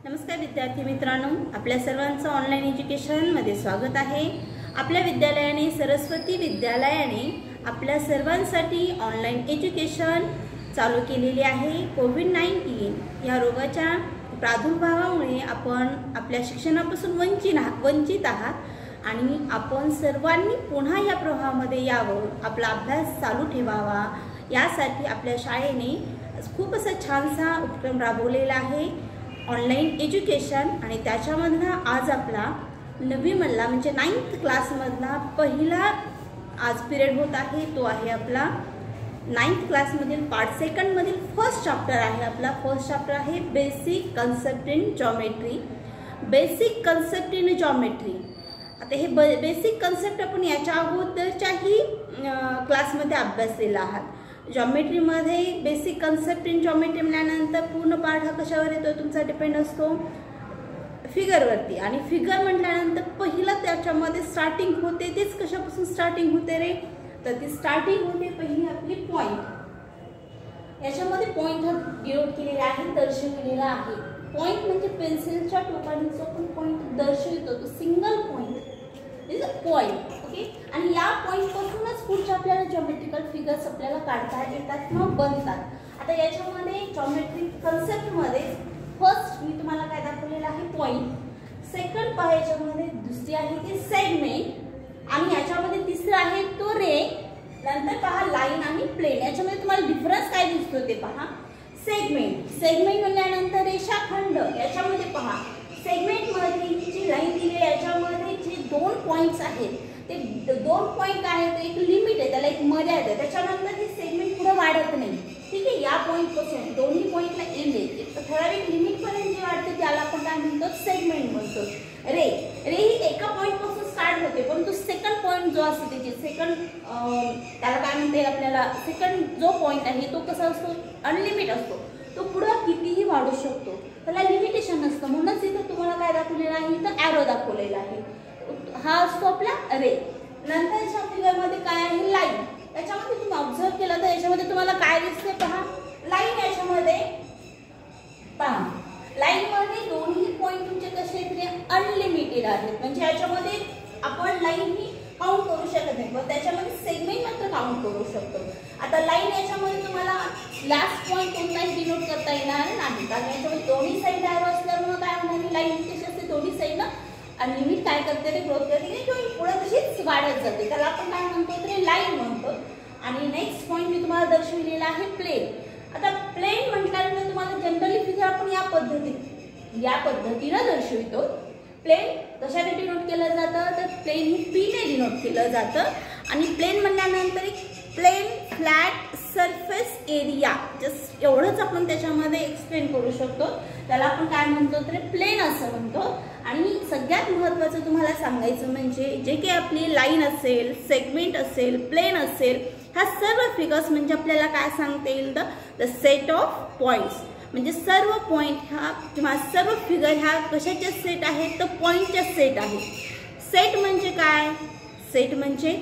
नमस्कार विद्यार्थी मित्रांनो, आपल्या सर्वांचं ऑनलाईन एज्युकेशनमध्ये स्वागत आहे। आपल्या विद्यालयाने सरस्वती विद्यालयाने आपल्या सर्वांसाठी ऑनलाईन एज्युकेशन चालू केलेले आहे। कोविड-19 या रोगाच्या प्रादुर्भावामुळे आपण आपल्या शिक्षणापासून वंचित आहात आणि आपण सर्वांनी पुन्हा या प्रवाहामध्ये यावं, आपला अभ्यास चालू ठेवावा यासाठी आपल्या शाळेने खूप असा छानसा उपक्रम राबवलेला आहे ऑनलाईन एज्युकेशन। आणि त्याच्यामधला आज आपला 9वी मधला म्हणजे 9th क्लासमधला पहिला आज पिरियड होत आहे। तो आहे आपला 9th क्लासमधील पार्ट सेकंड मधील फर्स्ट चॅप्टर आहे। आपला फर्स्ट चॅप्टर आहे basic concept in geometry. Basic concept in geometry. आता हे बेसिक कन्सेप्ट आपण याच्या अगोदरच्याही क्लासमध्ये अभ्यासलेला आहात। ज्योमेट्री मध्ये बेसिक कन्सेप्ट इन ज्योमेट्री म्हटल्यानंतर पूर्ण पाठ हा कशावर येतो, तुमचा डिपेंड असतो फिगरवरती। आणि फिगर म्हटल्यानंतर पहिला त्याच्यामध्ये स्टार्टिंग होते, तेच कशापासून स्टार्टिंग होते रे, तर ती स्टार्टिंग होते पहिली आपली पॉइंट। याच्यामध्ये पॉइंट हा डिनोट केलेला आहे, दर्शविलेला आहे। पॉइंट म्हणजे पेन्सिलच्या टोकाने जो आपण पॉइंट दर्शवितो तो single point is a point. Okay, आणि या पॉइंट पासूनच पुढच्या आपल्याला ज्योमेट्रिकल फिगर्स आपल्याला काढता येतात किंवा बनतात। आता याच्यामध्ये ज्योमेट्रिक कन्सेप्ट मध्ये फर्स्ट मी तुम्हाला काय दाखवलेला आहे पॉइंट, सेकंड पहा याच्यामध्ये दुसरी आहे ती सेगमेंट, आणि याच्यामध्ये तिसरा आहे तो रे, नंतर पहा लाईन आणि प्लेन। याच्यामध्ये तुम्हाला डिफरन्स काय दिसतो ते पहा। सेगमेंट म्हणल्यानंतर रेषाखंड, याच्यामध्ये पहा सेगमेंट मध्ये जी लाईन दिली आहे याच्यामध्ये जे दोन पॉइंट्स आहेत ते दोन पॉइंट काय आहेत, एक लिमिट आहे, त्याला एक मर्यादा आहे, त्याच्यानंतर हे सेगमेंट पुढे वाढत नाही। ठीक आहे, या पॉइंट पासून दोन्ही पॉइंटला एंड आहे, एक ठराविक लिमिट पर्यंत जे वाढते त्याला आपण काय म्हणतो, सेगमेंट म्हणतो। रे ही एका पॉइंट पासून स्टार्ट होते, परंतु सेकंड पॉइंट जो असतो त्याची सेकंड त्याला काय म्हणते आपल्याला, सेकंड जो पॉइंट आहे तो कसा असतो, अनलिमिट असतो, तो पुढे कितीही वाढू शकतो, त्याला लिमिटेशन नसतं। म्हणूनच इथे तुम्हाला काय दाखवलेलं आहे, इथं ॲरो दाखवलेला आहे, हा असतो आपला रे। नंतरच्या फिगरमध्ये काय आहे, लाईन। याच्यामध्ये तुम्ही ऑब्झर्व केलं तर याच्यामध्ये तुम्हाला काय दिसते पहा, लाईन। याच्यामध्ये पहा लाईन मध्ये दोन्ही पॉइंट तुमचे कसे आहेत, अनलिमिटेड आहेत, म्हणजे याच्यामध्ये आपण लाईन ही काउंट करू शकत नाही, पण त्याच्यामध्ये सेगमेंट मात्र काउंट करू शकतो। आता लाईन याच्यामध्ये तुम्हाला लास्ट पॉइंट कोणताही डिनोट करता येणार नाही, कारण याच्यामध्ये दोन्ही साईड ॲरो असल्यामुळे काय होणार, लाईन कशी असते दोन्ही साईडला अनलिमिट काय करते रे, ग्रोथ करते किंवा पुढे तशीच वाढत जाते, त्याला आपण काय म्हणतो तर लाईन म्हणतो। आणि नेक्स्ट पॉइंट मी तुम्हाला दर्शविलेला आहे प्लेन। आता प्लेन म्हटल्यानंतर तुम्हाला जनरली फिगर आपण या पद्धतीने दर्शवितो। प्लेन कशाने डिनोट केलं जातं, तर प्लेन ही पी ने डिनोट केलं जातं। आणि प्लेन म्हटल्यानंतर एक plane flat surface area, just एवढंच आपण त्याच्यामध्ये एक्सप्लेन करू शकतो, त्याला आपण काय म्हणतो तर प्लेन असं म्हणतो। आणि सगळ्यात महत्त्वाचं तुम्हाला सांगायचं म्हणजे जे काही आपली लाईन असेल, सेगमेंट असेल, प्लेन असेल, ह्या सर्व फिगर्स म्हणजे आपल्याला काय सांगता येईल, द सेट ऑफ पॉइंट्स, म्हणजे सर्व पॉइंट ह्या किंवा सर्व फिगर ह्या कशाचे सेट आहेत, तर पॉइंटचे सेट आहेत। सेट म्हणजे काय, सेट म्हणजे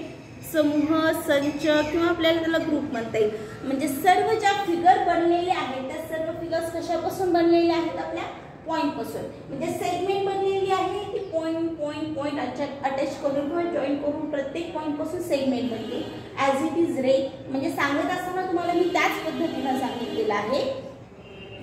समूह, संच किंवा आपल्याला त्याला ग्रुप म्हणता येईल। म्हणजे सर्व ज्या फिगर बनलेल्या आहेत त्या सर्व फिगर्स कशापासून बनलेल्या आहेत, आपल्या पॉइंट पासून। म्हणजे सेगमेंट बनलेली आहे ती पॉइंट अटॅच करून किंवा जॉईन करून प्रत्येक पॉइंट पासून सेगमेंट बनते। ॲज इट इज रे, म्हणजे सांगत असताना तुम्हाला मी त्याच पद्धतीने सांगितलेलं आहे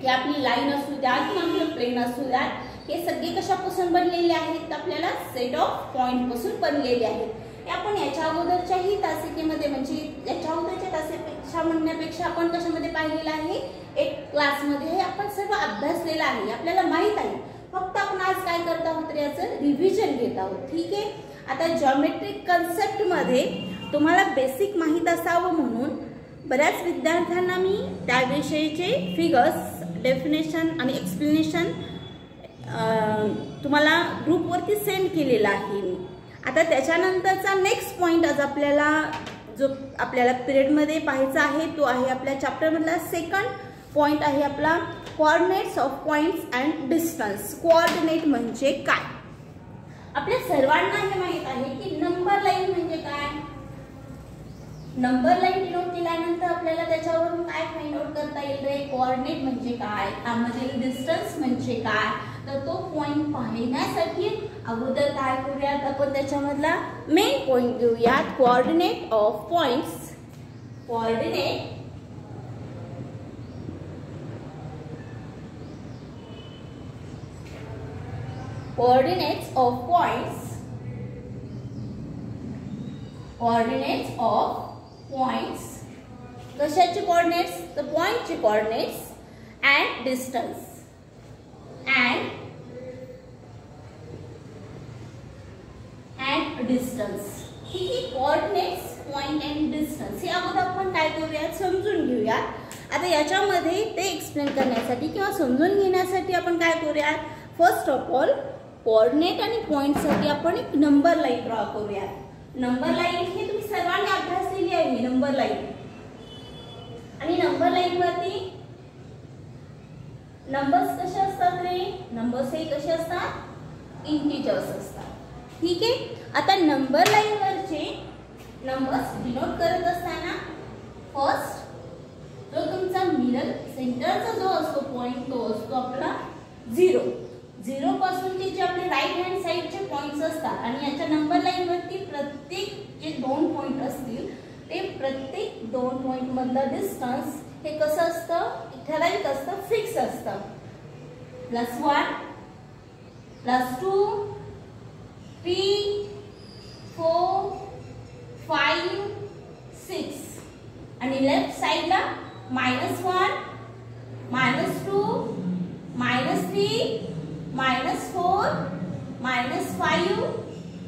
की आपली लाईन असू द्या किंवा आपलं प्लेन असू द्या, हे सगळे कशापासून बनलेले आहेत, आपल्याला सेट ऑफ पॉइंट पासून बनलेले आहेत। आपण याच्या अगोदरच्याही तासिकेमध्ये म्हणजे याच्या अगोदरच्या तासिकेपेक्षा म्हणण्यापेक्षा आपण कशामध्ये पाहिलेलं आहे, एक क्लासमध्ये हे आपण सर्व अभ्यासलेलं आहे, आपल्याला माहित आहे, फक्त आपण आज काय करत आहोत तर याचं रिव्हिजन घेत आहोत। ठीक आहे, आता ज्योमेट्रिक कन्सेप्ट मध्ये तुम्हाला बेसिक माहित असावं म्हणून बऱ्याच विद्यार्थ्यांना मी त्याविषयीचे फिगर्स, डेफिनेशन आणि एक्सप्लेनेशन तुम्हाला ग्रुपवरती सेंड केलेला आहे मी। आता त्याच्यानंतरचा नेक्स्ट पॉइंट आज आपल्याला जो आपल्याला पिरियडमध्ये पाहायचा आहे तो आहे आपल्या चॅप्टरमधला सेकंड पॉइंट आहे आपला coordinates of points and distance. Coordinate म्हणजे काय, आपल्या सर्वांना हे माहित आहे की नंबर लाईन म्हणजे काय, नंबर लाईन डिनोट केल्यानंतर आपल्याला त्याच्यावरून काय फाइंड आउट करता येईल रे? कोऑर्डिनेट म्हणजे काय, त्यामधील डिस्टन्स म्हणजे काय. तर तो पॉइंट पाहण्यासाठी अगोदर काय करूयात आपण, त्याच्यामधला मेन पॉइंट घेऊयात. Coordinate of points. Coordinates of points. Coordinates of points. कशाचे कोऑर्डिनेट्स? तर पॉइंटचे कोऑर्डिनेट्स अँड डिस्टन्स. ठीक आहे. कोऑर्डिनेट्स, पॉइंट अँड डिस्टन्स हे अगोदर आपण काय करूयात समजून घेऊयात. आता याच्यामध्ये ते एक्सप्लेन करण्यासाठी किंवा समजून घेण्यासाठी आपण काय करूयात, फर्स्ट ऑफ ऑल कोऑर्डिनेट आणि पॉइंटसाठी आपण एक नंबर लाईन ड्रॉ करूयात. नंबर लाईन हे तुम्ही सर्वांनी अभ्यासलेली आहे मी, नंबर लाईन. आणि नंबर लाईन वरती नंबर्स कसे असतात रे? नंबर्स हे कसे असतात? इंटिजर्स असतात. ठीक आहे. आता नंबर लाईन वरचे नंबर्स डिनोट करत असताना फर्स्ट जो तुमचा मिडल सेंटरचा जो असतो पॉइंट तो असतो आपला 0. 0 पासूनचे जे आपले राईट हँड साइडचे पॉइंट्स असतात आणि याच्या नंबर लाईन वरती प्रत्येक जे 2 पॉइंट असतील ते प्रत्येक 2 पॉइंट मधला डिस्टन्स हे कसं असतं? ठराविक असतं, फिक्स असतं. +1 +2 3 4 5 6 आणि लेफ्ट साइडला -1 -2 -3 -4 -5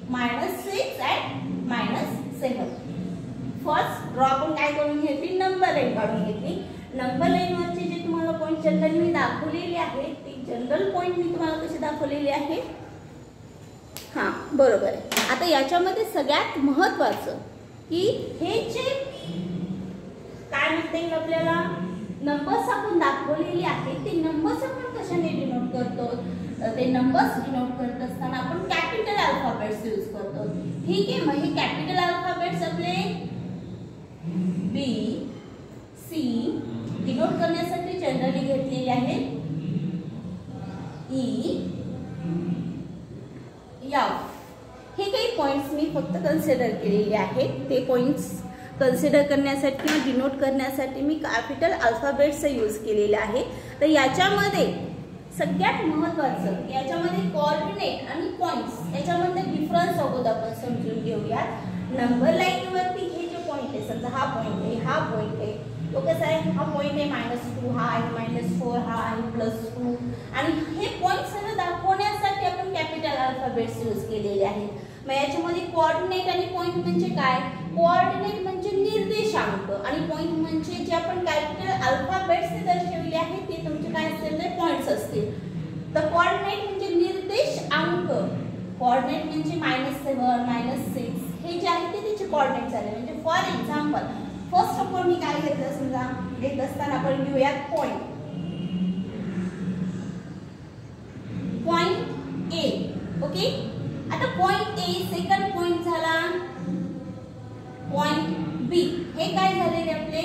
-6 and -7. फर्स्ट ड्रॉ आपण काय करून घेतली? नंबर लाईन काढून घेतली. नंबर लाईन वरचे जे तुम्हाला पॉइंट जनरल मी दाखवलेले आहेत ते जनरल पॉइंट मी तुम्हाला कसे दाखवलेले आहेत? हां, बरोबर आहे. आता याच्यामध्ये सगळ्यात महत्त्वाचं की हे जे काय म्हणता येईल आपल्याला नंबर्स आपण दाखवलेले आहेत ते नंबर्स आपण कशाने डिनोट करतो? ते नंबर्स डिनोट करत असताना आपण कॅपिटल अल्फाबेट्स यूज करतो. ठीक आहे. मग हे कॅपिटल अल्फाबेट्स आपले B C डिनोट करण्यासाठी जनरली घेतलेले आहेत E F. हे काही पॉइंट्स मी फक्त कन्सिडर केलेले आहेत. ते पॉइंट्स कन्सिडर करण्यासाठी किंवा डिनोट करण्यासाठी मी कॅपिटल अल्फाबेट्सचा यूज केलेला आहे. तर याच्यामध्ये सगळ्यात महत्त्वाचं याच्यामध्ये कोऑर्डिनेट आणि पॉइंट्स याच्यामध्ये डिफरन्स अगोदर आपण समजून घेऊयात. नंबर लाईन वरती हे जे पॉइंट आहे, समजा हा पॉइंट आहे, हा पॉइंट आहे, तो कसा आहे? हा पॉइंट आहे -2, हा आहे -4, हा आहे +2 आणि हे पॉइंट सर्व दाखवण्यासाठी आपण कॅपिटल अल्फाबेट्स यूज केलेले आहेत. मग याच्यामध्ये कोऑर्डिनेट आणि पॉइंट म्हणजे काय? कोऑर्डिनेट म्हणजे निर्देशांक आणि पॉइंट म्हणजे जे आपण कॅपिटल अल्फाबेट्सने दर्शवले आहेत ते तुमचे काय असतील? ते पॉइंट्स असतील. तर कोऑर्डिनेट म्हणजे निर्देशांक. कोऑर्डिनेट म्हणजे -7 -6 हे जे आहे ते त्याचे कोऑर्डिनेट झाले. म्हणजे for example first of all मी काय घेतलं समजा घेत असताना आपण घेऊयात पॉइंट A. ओके. आता पॉइंट A सेकंड पॉइंट झाला पॉइंट B. हे काय झाले रे आपले?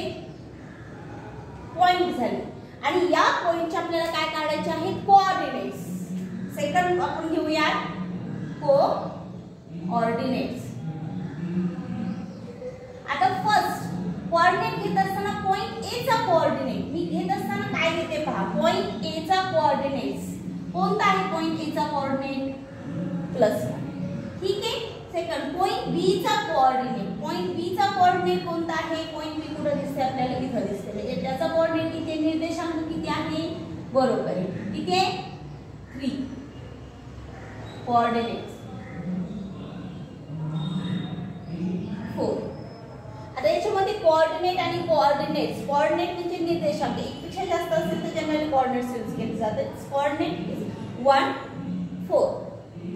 पॉइंट झाले. आणि या पॉइंटचे आपल्याला काय काढायचे आहेत? कोऑर्डिनेट्स. सेकंड आपण घेऊयात कोऑर्डिनेट्स. आता फर्स्ट कोऑर्डिनेट घेत असताना पॉइंट A चा कोऑर्डिनेट मी घेत असताना काय घेते पहा. पॉइंट A चा कोऑर्डिनेट्स कोणता आहे? पॉइंट A चा कोऑर्डिनेट +1. ठीक आहे. सेकंड पॉइंट B चा कोऑर्डिनेट. पॉइंट B चा कोऑर्डिनेट कोणता आहे? पॉइंट B कुठे दिसते आपल्याला? इथे दिसते. म्हणजे त्याचा कोऑर्डिनेट किती आहे? निर्देशांक किती आहे? बरोबर आहे. किती आहे? 3. कोऑर्डिनेट्स 4. आता याच्यामध्ये कोऑर्डिनेट आणि कोऑर्डिनेट्स. कोऑर्डिनेट म्हणजे निर्देशांक. एकपेक्षा जास्त असेल तर जनरली कोऑर्डिनेट्स यूज केले जातात. Coordinate is 1 4.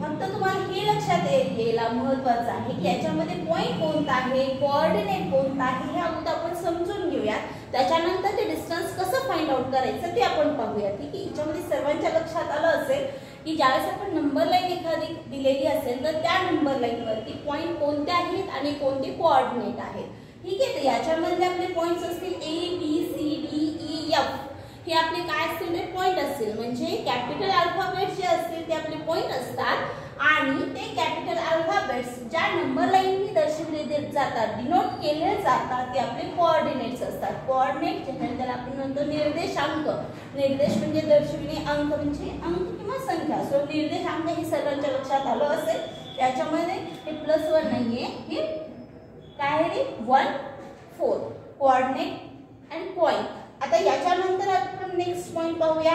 फक्त तुम्हाला हे लक्षात यायला महत्त्वाचं आहे की याच्यामध्ये पॉइंट कोणता आहे, कोऑर्डिनेट कोणता आहे हे अगोदर आपण समजून घेऊयात. त्याच्यानंतर ते डिस्टन्स कसं फाइंड आउट करायचं ते आपण पाहूया. ठीक आहे. याच्यामध्ये सर्वांच्या लक्षात आलं असेल की ज्यावेळेस आपण नंबर लाईन एखादी दिलेली असेल तर त्या नंबर लाईन वरती पॉइंट कोणते आहेत आणि कोणते कोऑर्डिनेट आहेत ठीक आहे. तर याच्यामध्ये आपले पॉइंट्स असतील ABCDEF, हे आपले काय असतील ते पॉइंट असतील. म्हणजे कॅपिटल अल्फाबेट जे असतील ते आपले पॉइंट असतात आणि ते कॅपिटल अल्फाबेट्स ज्या नंबर लाईननी दर्शविले जातात, डिनोट केले जातात, ते आपले कोऑर्डिनेट्स असतात. कोऑर्डिनेट जनरली त्याला आपण म्हणतो निर्देशांक. निर्देश म्हणजे दर्शविणे, अंक म्हणजे अंक किंवा संख्या. सो निर्देशांक हे सर्वांच्या लक्षात आलं असेल. त्याच्यामध्ये हे +1 नाहीये, हे काय आहे 1 4 कोऑर्डिनेट अँड पॉइंट. आता याच्यानंतर आपण नेक्स्ट पॉइंट पाहूया.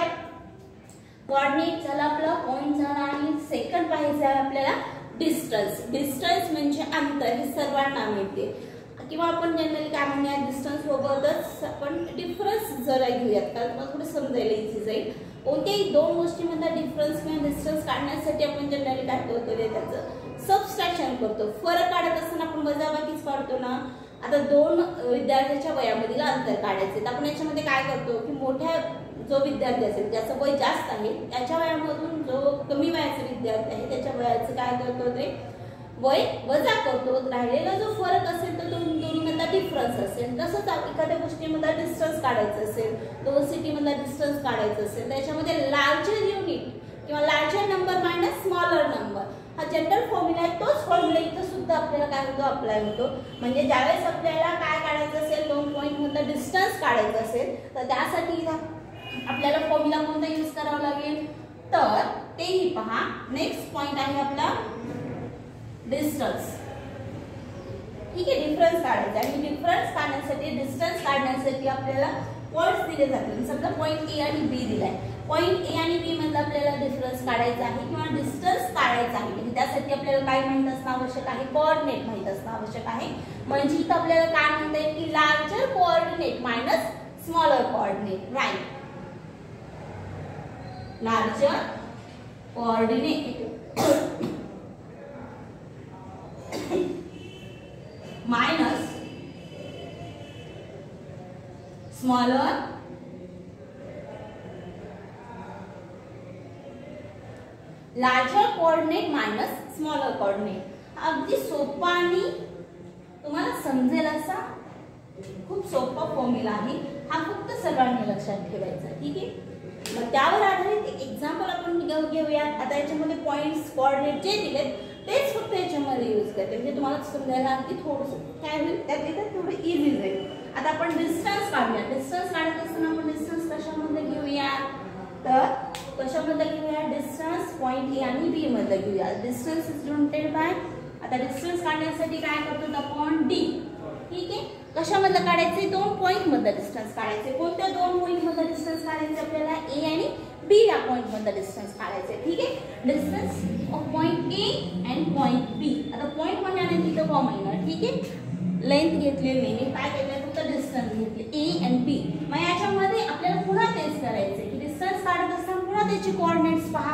कोऑर्डिनेट झाला आपला, पॉइंट झाला आणि सेकंड पाहायचं आहे आपल्याला डिस्टन्स. डिस्टन्स म्हणजे अंतर, हे सर्वांना माहिती आहे किंवा आपण जनरली काय म्हणूया डिस्टन्स सोबतच आपण डिफरन्स जरा घेऊयात, कारण तुम्हाला थोडं समजायला इझी जाईल. कोणत्याही दोन गोष्टींमधला डिफरन्स किंवा डिस्टन्स काढण्यासाठी आपण जनरली काय करतो ते त्याचं सबस्ट्रॅक्शन करतो. फरक काढत असताना आपण वजाबाकीच काढतो ना. आता दोन विद्यार्थ्यांच्या वयामधील अंतर काढायचे तर आपण याच्यामध्ये काय करतो की मोठ्या जो विद्यार्थी असेल ज्याचं वय जास्त आहे त्याच्या वयामधून जो कमी वयाचा विद्यार्थी आहे त्याच्या वयाचं काय करतो ते वय वजा करतो. राहिलेला जो फरक असेल तर तो दोन्हीमधला डिफरन्स असेल. तसंच एखाद्या गोष्टीमधला डिस्टन्स काढायचं असेल, दोन सिटीमधला डिस्टन्स काढायचं असेल त्याच्यामध्ये लार्जर युनिट किंवा larger number minus smaller number हा जनरल फॉर्म्युला आहे. तोच फॉर्म्युला इथं सुद्धा आपल्याला काय होतो अप्लाय होतो. म्हणजे ज्यावेळेस आपल्याला काय काढायचं असेल, दोन पॉईंट मधला डिस्टन्स काढायचं असेल तर त्यासाठी आपल्याला फॉर्म्युला कोणता यूज करावा लागेल तर तेही पहा. नेक्स्ट पॉइंट आहे आपला डिस्टन्स. ठीक आहे, डिफरन्स काढायचा आणि डिफरन्स काढण्यासाठी डिस्टन्स काढण्यासाठी आपल्याला पॉइंट्स दिले जातील. समजा पॉइंट ए आणि बी दिलाय. पॉइंट ए आणि बी मधला आपल्याला डिफरन्स काढायचा आहे किंवा डिस्टन्स काढायचा आहे. म्हणजे त्यासाठी आपल्याला काय माहित असणं आवश्यक आहे, कोऑर्डिनेट माहित असणं आवश्यक आहे. म्हणजे इथं आपल्याला काय म्हणता येईल की larger coordinate minus smaller coordinate. Right, larger coordinate minus smaller larger coordinate minus smaller coordinate. अगदी सोपा आणि तुम्हाला समजेल असा खूप सोपा फॉर्म्युला आहे. हा फक्त सर्वांनी लक्षात ठेवायचा. ठीक आहे, मग त्यावर आधारित एक एक्झाम्पल आपण घेऊया. आता याच्यामध्ये पॉइंट्स कोऑर्डिनेट जे दिलेत तेच फक्त याच्यामध्ये यूज करते. म्हणजे तुम्हाला समजायला अगदी थोडंसं काय होईल त्यात थोडं इझी जाईल. आता आपण डिस्टन्स काढूया. डिस्टन्स काढत असताना आपण डिस्टन्स कशामध्ये घेऊया तर कशामध्ये घेऊया डिस्टन्स पॉइंट ए आणि बी मध्ये घेऊया. डिस्टन्स इज डिनोटेड बाय, आता डिस्टन्स काढण्यासाठी काय करतो अपॉन डी. ठीक आहे, कशामधलं काढायचे दोन पॉइंट मधलं डिस्टन्स काढायचे. कोणत्या दोन पॉइंट मधलं डिस्टन्स काढायचे आपल्याला ए आणि बी या पॉइंट मधलं डिस्टन्स काढायचे. ठीक आहे, distance of point A and point B. आता पॉइंट मध्ये आणि तिथं कॉमन. ठीक आहे, लेंथ घेतलेली नाही, काय केलं फक्त डिस्टन्स घेतले ए अँड बी. मग याच्यामध्ये आपल्याला पुन्हा तेच करायचे की डिस्टन्स काढत असताना पुन्हा त्याचे कोऑर्डिनेट्स पहा.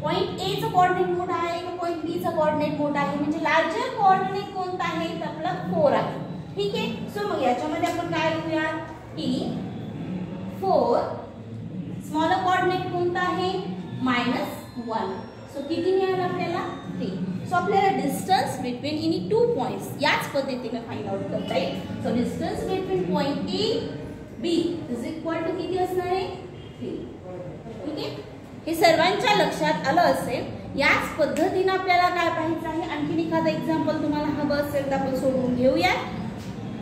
पॉइंट ए चा कोऑर्डिनेट मोठा आहे का पॉइंट बी चा कोऑर्डिनेट मोठा आहे. म्हणजे लार्जर कोऑर्डिनेट कोणता आहे तर आपला 4 आहे. ठीक आहे, सो मग याच्यामध्ये आपण काय लिहूया की 4 स्मॉलर कोऑर्डिनेट कोणता आहे -1. सो किती मिळालं आपल्याला 3. सो आपल्याला distance between any two points याच पद्धतीने फाइंड आउट करता येईल. So distance between point A B is equal to किती असणार आहे 3. ठीक आहे, हे सर्वांच्या लक्षात आलं असेल. याच पद्धतीने आपल्याला काय पाहायचं आहे. आणखीन एखादा एक्झाम्पल तुम्हाला हवं असेल तर आपण सोडून घेऊया.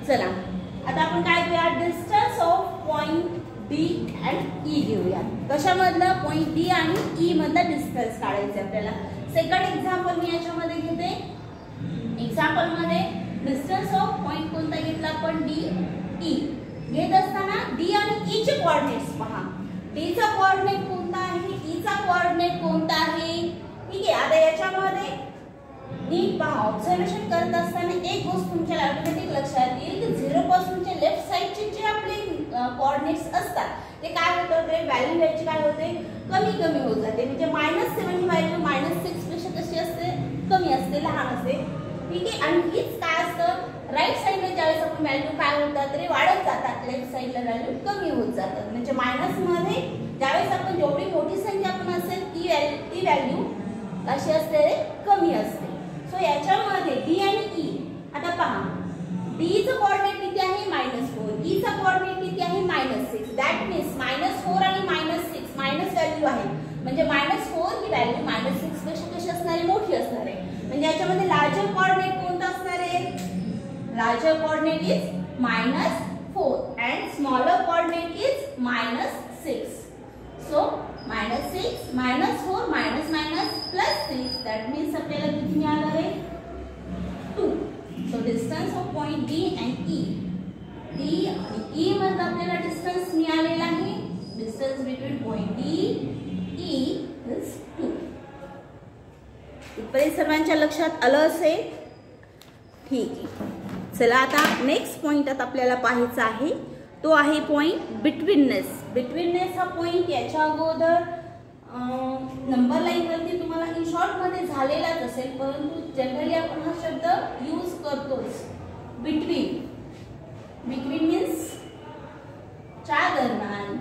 चला आता आपण काय घेऊया distance of point B and E घेऊया. कशामधलं पॉइंट बी आणि ई मधला डिस्टन्स काढायचे आपल्याला. सेकंड एक्झाम्पल मी याच्यामध्ये घेते. एक्झाम्पल मध्ये डिस्टन्स ऑफ पॉइंट कोणता घेतला आपण डी ई. घेत असताना डी आणि ई चे कोऑर्डिनेट्स पहा. डी चा कोऑर्डिनेट कोणता आहे, ई चा कोऑर्डिनेट कोणता आहे. ठीक आहे, आता याच्यामध्ये नीट पहा. ऑब्झर्वेशन करत असताना एक गोष्ट तुमच्या ऑटोमॅटिक लक्षात येईल की 0 पासूनचे लेफ्ट साइडचे जे आपले कोऑर्डिनेट्स असतात ते काय होतं ते व्हॅल्यू याची काय होते कमी होत जाते. म्हणजे -7 ही व्हॅल्यू -6 पेक्षा कशी असते कमी असते, लहान असते. ठीक आहे, आणि हीच काय असतं राईट साइडला ज्यावेळेस आपण व्हॅल्यू काय होतात ते वाढत जातात, लेफ्ट साइडला व्हॅल्यू कमी होत जातात. म्हणजे मायनस मध्ये ज्यावेळेस आपण जेवढी मोठी संख्या पण असेल ती व्हॅल्यू कशी असते कमी असते. सो याच्यामध्ये डी आणि ई आता पहा D चा कोऑर्डिनेट किती आहे -4, E चा कोऑर्डिनेट किती आहे -6. दॅट मीन्स -4 आणि -6 मायनस व्हॅल्यू आहे, म्हणजे -4 ही व्हॅल्यू -6 पेक्षा कशी असणार आहे, मोठी असणार आहे. म्हणजे याच्यामध्ये लार्जर कोऑर्डिनेट कोणता असणार आहे, larger coordinate is -4 and smaller coordinate is -6. So -6 -4 +6 that means आपल्याला किती मिळालं आहे 2. So distance of point D and E, D आणि E मध्ये आपल्याला डिस्टन्स मिळालेला आहे. Distance between point D E is 2. इथपर्यंत सर्वांच्या लक्षात आलं असेल. ठीक आहे, चला आता नेक्स्ट पॉइंट आता आपल्याला पाहायचा आहे, तो आहे पॉइंट बिटवीननेस. बिटवीननेस हा पॉइंट याच्या अगोदर नंबर लाईन वरती तुम्हाला इन शॉर्ट मध्ये झालेलाच असेल, परंतु जनरली आपण हा शब्द यूज करतोच. बिटवीन, बिटवीन मीन्स च्या दरम्यान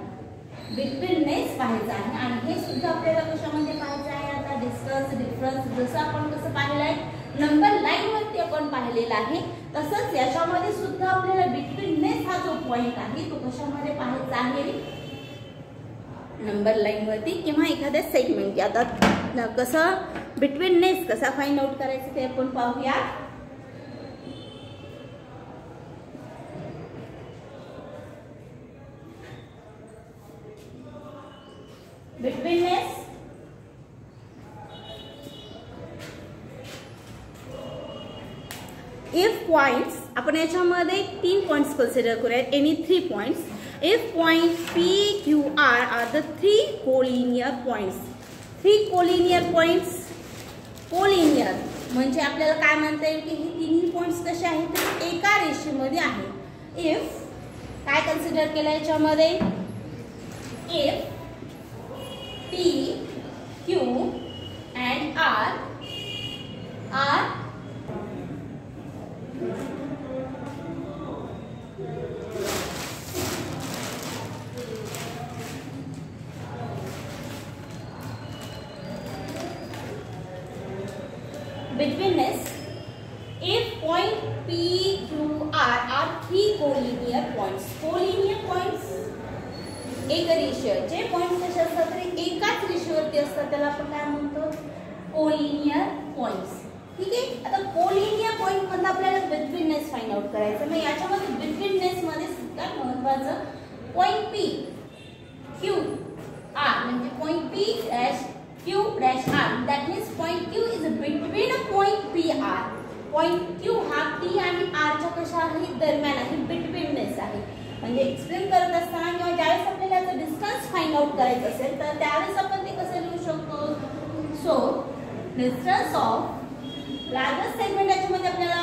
बिटवीननेस पाहायचा आहे. आणि हे सुद्धा आपल्याला कशामध्ये पाहायचं आहे, आता डिस्टन्स डिफरन्स जसं आपण कसं पाहिलं आहे नंबर लाईन वरती आपण पाहिलेला आहे, तसंच याच्यामध्ये सुद्धा आपल्याला बिटवीननेस हा जो पॉइंट आहे तो कशामध्ये पाहायचा आहे, नंबर लाईन वरती किंवा एखाद्या सेगमेंट. आता कसं बिटवीननेस कसा फाइंड आउट करायचं ते आपण पाहूया. बिटवीननेस इफ पॉइंट्स, आपण याच्यामध्ये 3 पॉइंट्स कन्सिडर करूया, any 3 points. If point P Q R are the 3 collinear points. 3 collinear points, collinear म्हणजे आपल्याला काय म्हणता येईल की हे तिन्ही पॉइंट्स कसे आहेत तर एका रेषेमध्ये आहे. इफ काय कन्सिडर केलं याच्यामध्ये, if P Q and R are betweenness. If point P Q R are 3 collinear points. Collinear points एक रेषीय, जे पॉइंट्स कसे असतात तर एकाच रेषेवरती असतात त्याला आपण काय म्हणतो, कोलिनियर पॉइंट्स. ठीक आहे, आता कोलिनियर पॉइंट मध्ये आपल्याला बिटवीननेस फाइंड आउट करायचं. मग याच्यामध्ये बिटवीननेस मध्ये सुद्धा महत्त्वाचं पॉइंट P Q R म्हणजे point P dash Q dash R. That means point Q is between a point P R. Point Q हा P आणि R च्या कशा आहे दरम्यान आहे, बिटवीननेस आहे. म्हणजे एक्सप्लेन करत असताना किंवा ज्यावेळेस आपल्याला याचं डिस्टन्स फाइंड आउट करायचं असेल तर त्यावेळेस आपण ते कसं लिहू शकतो. So distance of largest segment याच्यामध्ये आपल्याला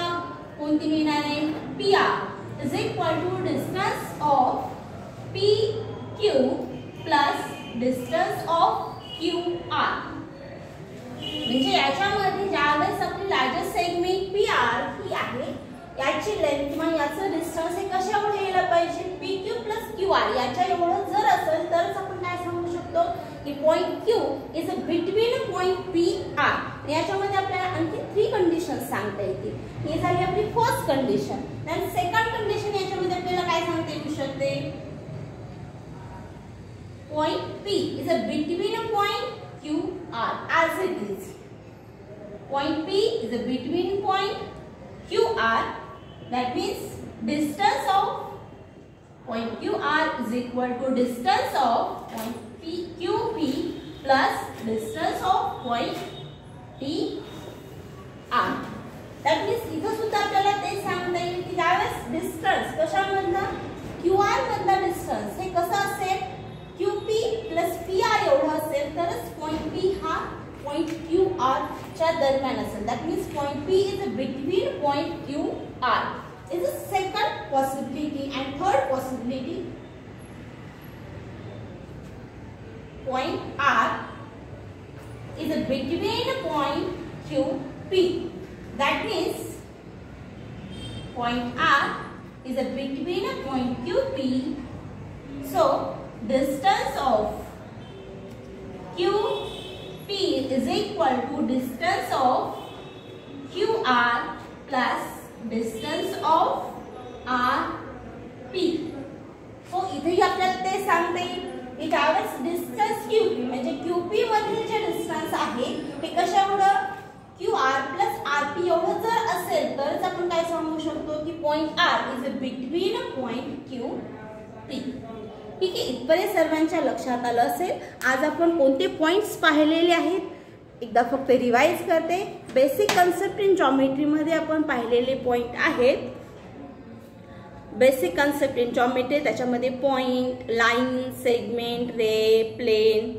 कोणती मिळणार आहे, PR is equal to distance of PQ plus distance of QR. म्हणजे याच्यामध्ये ज्यावेळेस आपली लार्जेस्ट सेगमेंट PR ही आहे, याची लेंथ किंवा याचं डिस्टन्स हे कशा एवढं यायला पाहिजे, PQ प्लस QR याच्या एवढं जर असेल तरच आपण काय सांगू शकतो की point Q is between point PR. याच्यामध्ये आपल्याला आणखी 3 कंडिशन्स सांगता येतील. ही झाली आपली first condition. Then second condition याच्यामध्ये आपल्याला काय सांगता येऊ शकते, point P is between point QR as it is. Point P is between point QR. That means distance of point QR is equal to distance of point QP plus distance of point PR. That means इथं सुद्धा आपल्याला ते सांगता येईल की ज्यावेळेस distance कशामधला QR मधला distance हे कसं असेल, QP प्लस PR एवढं असेल तरच पॉइंट P हा पॉइंट QR च्या दरम्यान असेल. That means point P is between point QR. Is the second possibility. And third possibility, point R is between point QP. That means point R is between point QP. So distance of QP is equal to distance of QR plus distance of R P. So इथेही आपल्याला ते सांगते की ज्यावेळेस distance QP म्हणजे QP मधील जे distance आहे ते कशामुळं QR प्लस RP एवढं जर असेल तरच आपण काय सांगू शकतो की point R is between point QP. ठीक आहे, इथपर्यंत सर्वांच्या लक्षात आलं असेल. आज आपण कोणते पॉइंट्स पाहिलेले आहेत एकदा फक्त रिवाइज करते. बेसिक कन्सेप्ट इन जॉमेट्री मध्ये आपण पाहिलेले पॉइंट आहेत. बेसिक कन्सेप्ट इन जॉमेट्री त्याच्यामध्ये पॉइंट, लाईन, सेगमेंट, रे, प्लेन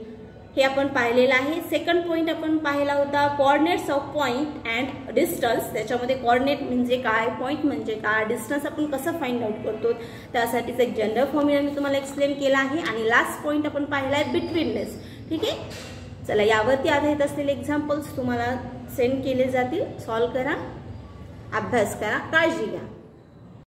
हे आपण पाहिलेलं आहे. सेकंड पॉइंट आपण पाहिला होता coordinates of point and distance. त्याच्यामध्ये कोऑर्डिनेट म्हणजे काय, पॉइंट म्हणजे काय, डिस्टन्स आपण कसं फाइंड आउट करतो त्यासाठीच एक जनरल फॉर्म्युला मी तुम्हाला एक्सप्लेन केला आहे. आणि लास्ट पॉइंट आपण पाहिला आहे बिटवीननेस. ठीक आहे, चला यावरती आधारित असलेले एक्झाम्पल्स तुम्हाला सेंड केले जातील. सॉल्व करा, अभ्यास करा, काळजी घ्या.